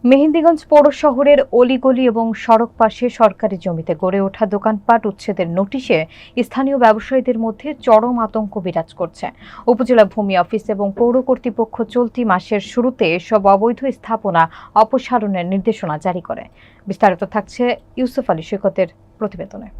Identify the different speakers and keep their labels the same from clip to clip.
Speaker 1: মেহেন্দিগঞ্জ পৌর শহরের অলিগলি এবং সড়ক পাশে সরকারি জমিতে গড়ে ওঠা দোকানপাট উচ্ছেদের নোটিশে স্থানীয় ব্যবসায়ীদের মধ্যে চরম আতঙ্ক বিরাজ করছে। উপজেলা ভূমি অফিস এবং পৌর কর্তৃপক্ষ চলতি মাসের শুরুতে এসব অবৈধ স্থাপনা অপসারণের নির্দেশনা জারি করে। বিস্তারিত থাকছে ইউসুফ আলী সৈকতের প্রতিবেদনে।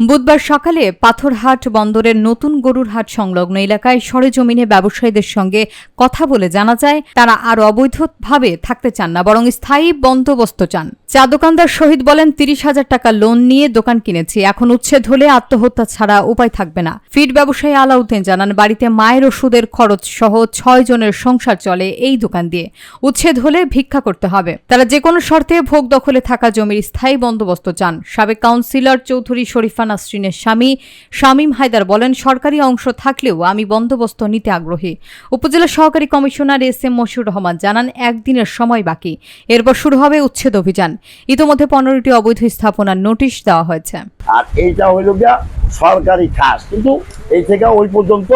Speaker 1: বুধবার সকালে পাথরহাট বন্দরের নতুন গরুর হাট সংলগ্ন এলাকায় সরেজমিনে ব্যবসায়ীদের সঙ্গে কথা বলে জানা যায় তারা আর অবৈধভাবে থাকতে চান না, বরং স্থায়ী বন্দোবস্ত চান। চা দোকানদার শহীদ বলেন, 30,000 টাকা লোন নিয়ে দোকান কিনেছি, এখন উচ্ছেদ হলে আত্মহত্যা ছাড়া উপায় থাকবে না। ফিড ব্যবসায়ী আলাউদ্দিন জানান, বাড়িতে মায়ের ওষুধের খরচ সহ 6 জনের সংসার চলে এই দোকান দিয়ে, উচ্ছেদ হলে ভিক্ষা করতে হবে। তারা যে কোনো শর্তে ভোগ দখলে থাকা জমির স্থায়ী বন্দোবস্ত চান। সাবেক কাউন্সিলর চৌধুরী শরীফা নাসরিনের স্বামী শামীম হায়দার বলেন, সরকারি অংশ থাকলেও আমি বন্দোবস্ত নিতে আগ্রহী। উপজেলা সহকারী কমিশনার এস.এম. মশিউর রহমান জানান, একদিনের সময় বাকি, এরপর শুরু হবে উচ্ছেদ অভিযান। ইতোমধ্যে 15টি অবৈধ স্থাপনার নোটিশ দেওয়া হয়েছে।
Speaker 2: আর এইটা হইল গিয়া সরকারি খাস, কিন্তু এই থেকে ওই পর্যন্ত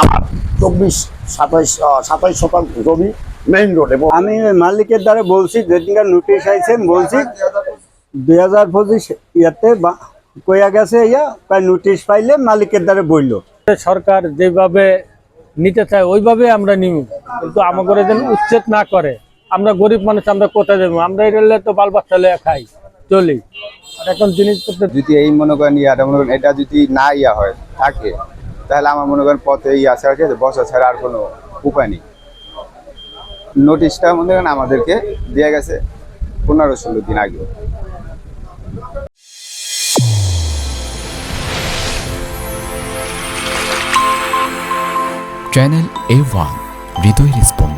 Speaker 2: আমার 27 শতাংশ জমি মেইন রোড। এবং
Speaker 3: আমি মালিকের দ্বারা বলছি, যেদিনকার নোটিশ আইছেন বলছি 2025 ইয়াতে কইয়া গেছে, নোটিশ পাইলে মালিকের দ্বারা বলল
Speaker 4: সরকার যেভাবে নিতে চায় ওইভাবে আমরা নিব, কিন্তু আমাদের যেন উচ্ছেদ না করে। আমরা গরিব মানুষ, আমরা কোথায় যাবো? আমরা এলে তো বাল বাচ্চা লইয়া খাই চলি। আর এখন জিনিসপত্র
Speaker 5: যদি এই মনে করেন এটা যদি না হয় থাকে, তাহলে আমার মনে করেন পথে আছে আর কি, বসা ছাড়া আর কোনো উপায় নেই। নোটিশটা মনে করেন আমাদেরকে দেওয়া গেছে 15-16 দিন আগে।
Speaker 6: চ্যানেল A1 হৃদয়ের স্পন্দন।